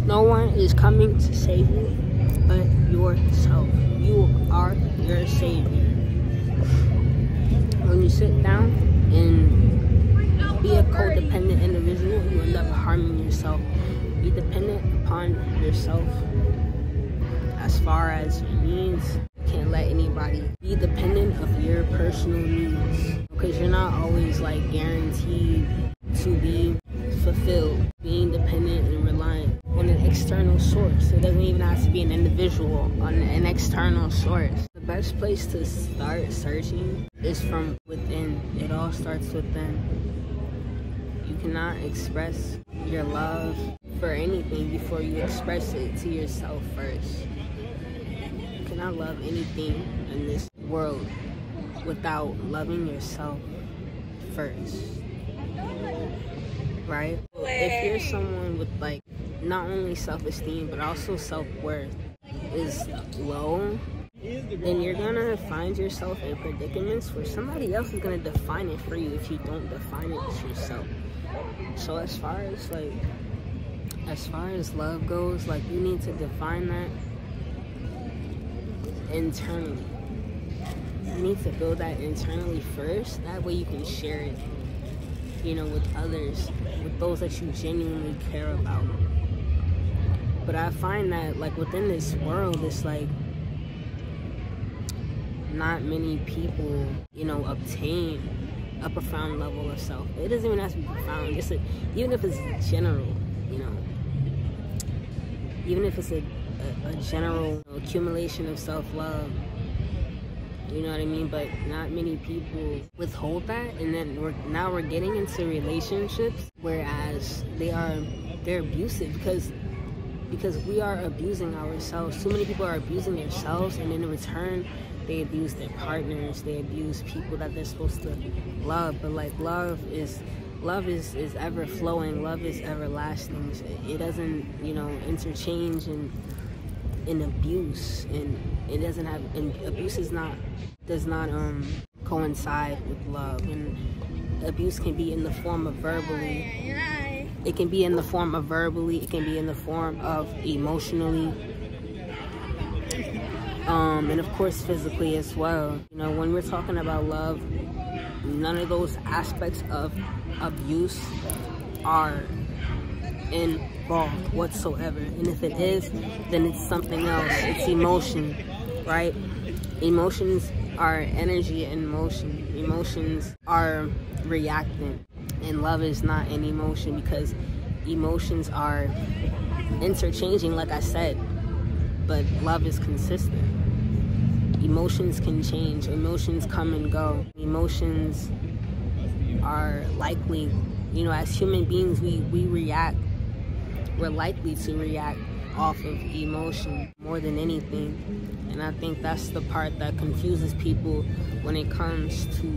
No one is coming to save you but yourself. You are your savior. When you sit down and be a codependent individual, you end up harming yourself. Be dependent upon yourself as far as your needs. You can't let anybody be dependent of your personal needs, because you're not always like guaranteed to be fulfilled. Being dependent and reliant on an external source. It doesn't even have to be an individual, on an external source. The best place to start searching is from within. It all starts within. You cannot express your love for anything before you express it to yourself first. You cannot love anything in this world without loving yourself first. Right? If you're someone with like not only self-esteem but also self-worth is low, then you're gonna find yourself in predicaments where somebody else is gonna define it for you if you don't define it yourself. So as far as love goes, like, you need to define that internally. You need to build that internally first. That way you can share it, you know, with others, with those that you genuinely care about. But I find that, like, within this world, it's like not many people, you know, obtain a profound level of self. It doesn't even have to be profound. Just even if it's general, you know, even if it's a general accumulation of self-love, you know what I mean? But not many people withhold that, and then we're getting into relationships, whereas they're abusive because we are abusing ourselves. Too many people are abusing themselves, and in return, they abuse their partners. They abuse people that they're supposed to love. But like, love is ever flowing. Love is everlasting. It doesn't, you know, interchange in abuse, and it doesn't have. And abuse does not coincide with love. And abuse can be in the form of verbally. It can be in the form of verbally. It can be in the form of emotionally. And of course physically as well. You know, when we're talking about love, none of those aspects of abuse are involved whatsoever. And if it is, then it's something else. It's emotion, right? Emotions are energy in motion. Emotions are reactant. And love is not an emotion, because emotions are interchanging, like I said, but love is consistent. Emotions can change. Emotions come and go. Emotions are likely, you know, as human beings, we react. We're likely to react off of emotion more than anything. And I think that's the part that confuses people when it comes to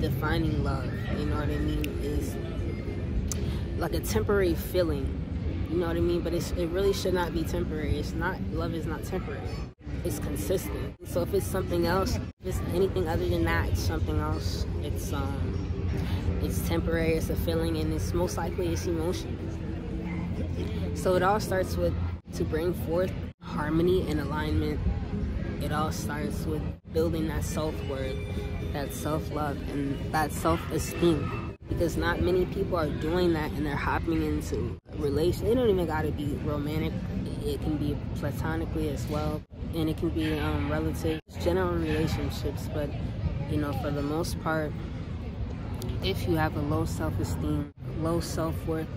defining love. You know what I mean? Is like a temporary feeling. You know what I mean? But it really should not be temporary. It's not. Love is not temporary. It's consistent. So if it's something else, if it's anything other than that, it's something else. It's temporary. It's a feeling, and it's most likely it's emotion. So it all starts with, to bring forth harmony and alignment, it all starts with building that self-worth, that self-love, and that self-esteem. Because not many people are doing that, and they're hopping into a relation. They don't even gotta be romantic. It can be platonically as well, and it can be relative, general relationships. But you know, for the most part, if you have a low self-esteem, low self-worth,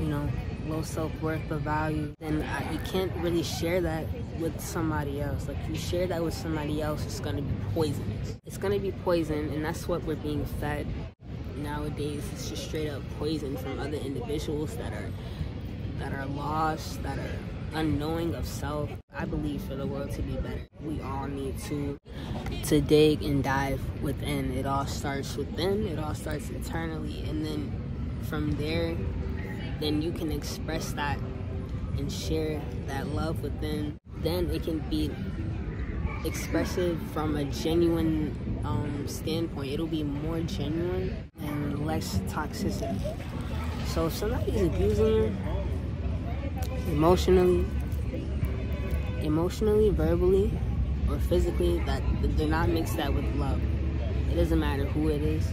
you know, low self-worth of value, then you can't really share that with somebody else. Like, you share that with somebody else, it's gonna be poisonous. It's gonna be poison, and that's what we're being fed nowadays. It's just straight up poison from other individuals that are lost, that are unknowing of self. I believe for the world to be better, we all need to dig and dive within. It all starts within. It all starts internally, and then from there, then you can express that and share that love within. Then it can be expressive from a genuine standpoint. It'll be more genuine and less toxicity. So if somebody's abusing you, emotionally, verbally, or physically, that do not mix that with love. It doesn't matter who it is.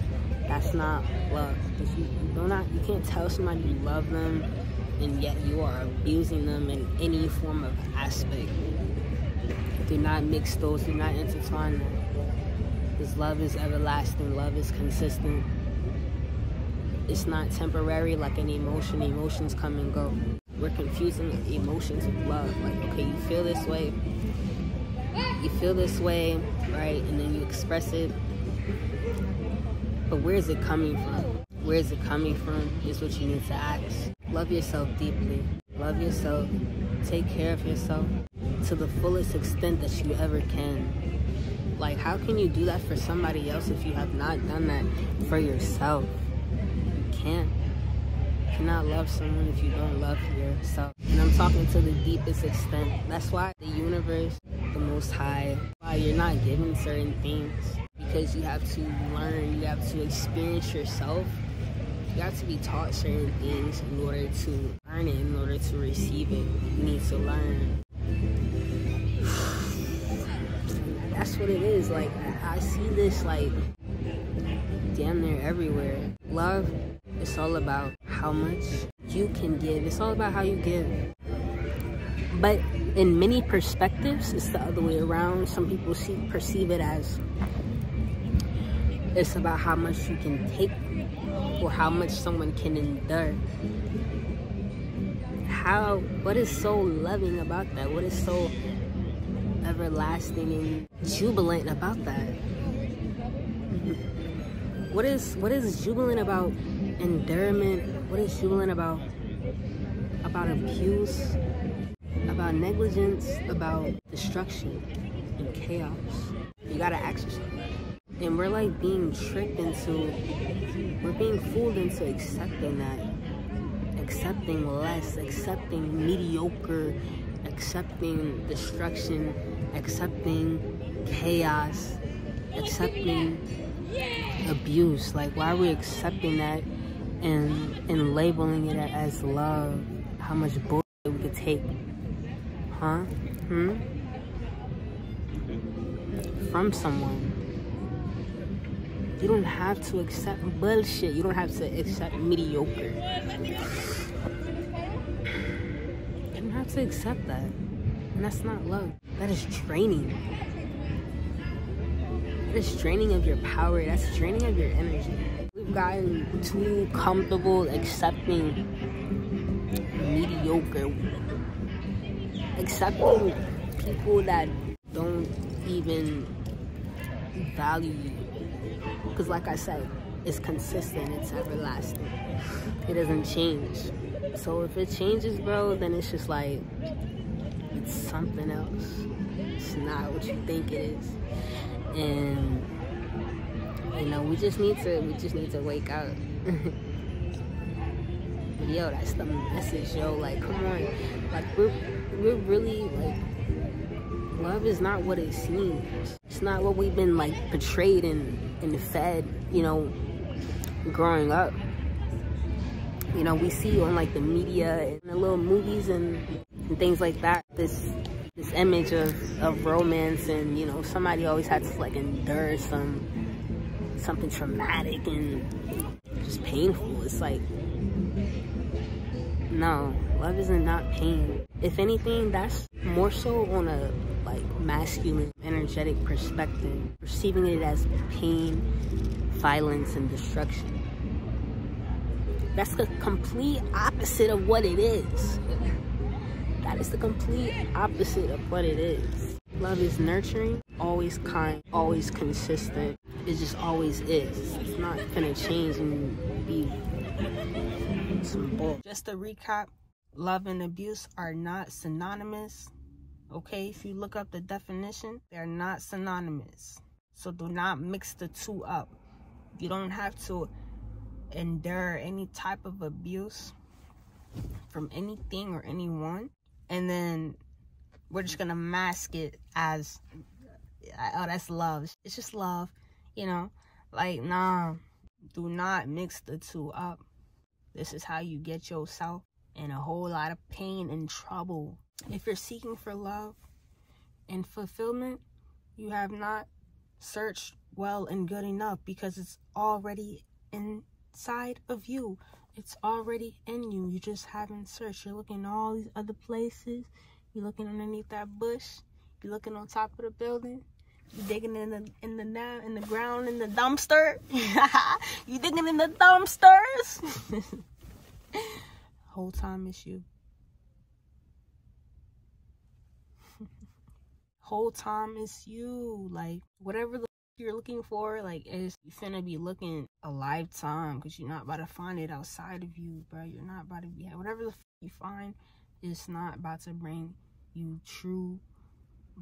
That's not love. You can't tell somebody you love them and yet you are abusing them in any form of aspect. Do not mix those. Do not intertwine them. Because love is everlasting. Love is consistent. It's not temporary like an emotion. Emotions come and go. We're confusing emotions with love. Like, okay, you feel this way, right? And then you express it. But where is it coming from? Where is it coming from is what you need to ask. Love yourself deeply. Love yourself. Take care of yourself to the fullest extent that you ever can. Like, how can you do that for somebody else if you have not done that for yourself? You can't. You cannot love someone if you don't love yourself. And I'm talking to the deepest extent. That's why the universe, the Most High, why you're not given certain things. Because you have to learn, you have to experience yourself. You have to be taught certain things in order to learn it, in order to receive it. You need to learn. That's what it is. Like, I see this, like, damn near everywhere. Love, it's all about how much you can give. It's all about how you give. But in many perspectives, it's the other way around. Some people perceive it as it's about how much you can take or how much someone can endure. What is so loving about that? What is so everlasting and jubilant about that? What is jubilant about endurance? What is jubilant about abuse, about negligence, about destruction and chaos? You gotta ask yourself. And we're like being tricked into, we're being fooled into accepting that. Accepting less, accepting mediocre, accepting destruction, accepting chaos, accepting abuse. Like, why are we accepting that and labeling it as love? How much bullshit we could take? Huh? From someone. You don't have to accept bullshit. You don't have to accept mediocre. You don't have to accept that. And that's not love. That is draining. That is draining of your power. That's draining of your energy. We've gotten too comfortable accepting mediocre. Accepting people that don't even value you. Because like I said, it's consistent, it's everlasting. It doesn't change. So if it changes, bro, then it's just like, it's something else. It's not what you think it is. And, you know, we just need to wake up. Yo, that's the message, yo. Like, come on. Like, we're really, like, love is not what it seems. It's not what we've been, like, portrayed and fed, you know, growing up. You know, we see on, like, the media and the little movies and things like that, this image of romance, and, you know, somebody always had to, like, endure something traumatic and just painful. It's like, no, love isn't not pain. If anything, that's more so on a, like, masculine, energetic perspective, perceiving it as pain, violence, and destruction. That's the complete opposite of what it is. That is the complete opposite of what it is. Love is nurturing, always kind, always consistent. It just always is. It's not gonna change and be some bull. Just to recap, love and abuse are not synonymous. Okay, if you look up the definition, they're not synonymous. So do not mix the two up. You don't have to endure any type of abuse from anything or anyone, and then we're just gonna mask it as, oh, that's love. It's just love, you know? Like, nah, do not mix the two up. This is how you get yourself in a whole lot of pain and trouble. If you're seeking for love and fulfillment, you have not searched well and good enough, because it's already inside of you. It's already in you. You just haven't searched. You're looking all these other places. You're looking underneath that bush. You're looking on top of the building. You're digging in the ground, in the dumpster. You digging in the dumpsters. Whole time it's you. Whole time it's you. Like, whatever the you're looking for, like, is you finna be looking a lifetime, because you're not about to find it outside of you, bro. You're not about to be, whatever the you find, it's not about to bring you true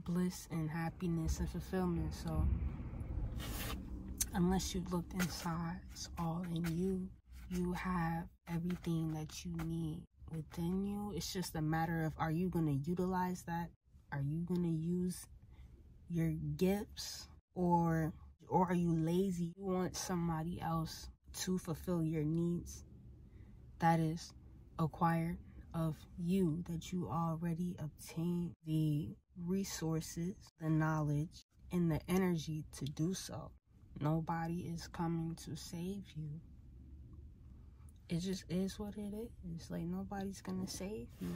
bliss and happiness and fulfillment. So unless you looked inside, it's all in you. You have everything that you need within you. It's just a matter of, are you going to utilize that? Are you going to use your gifts, or are you lazy? You want somebody else to fulfill your needs that is acquired of you, that you already obtained the resources, the knowledge, and the energy to do so. Nobody is coming to save you. It just is what it is. Like, nobody's gonna save you.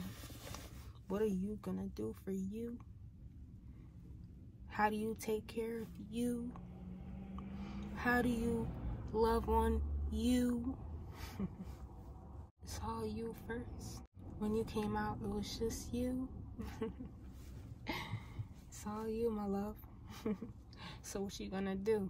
What are you gonna do for you? How do you take care of you? How do you love on you? It's all you first. When you came out, it was just you. It's all you, my love. So what you gonna do?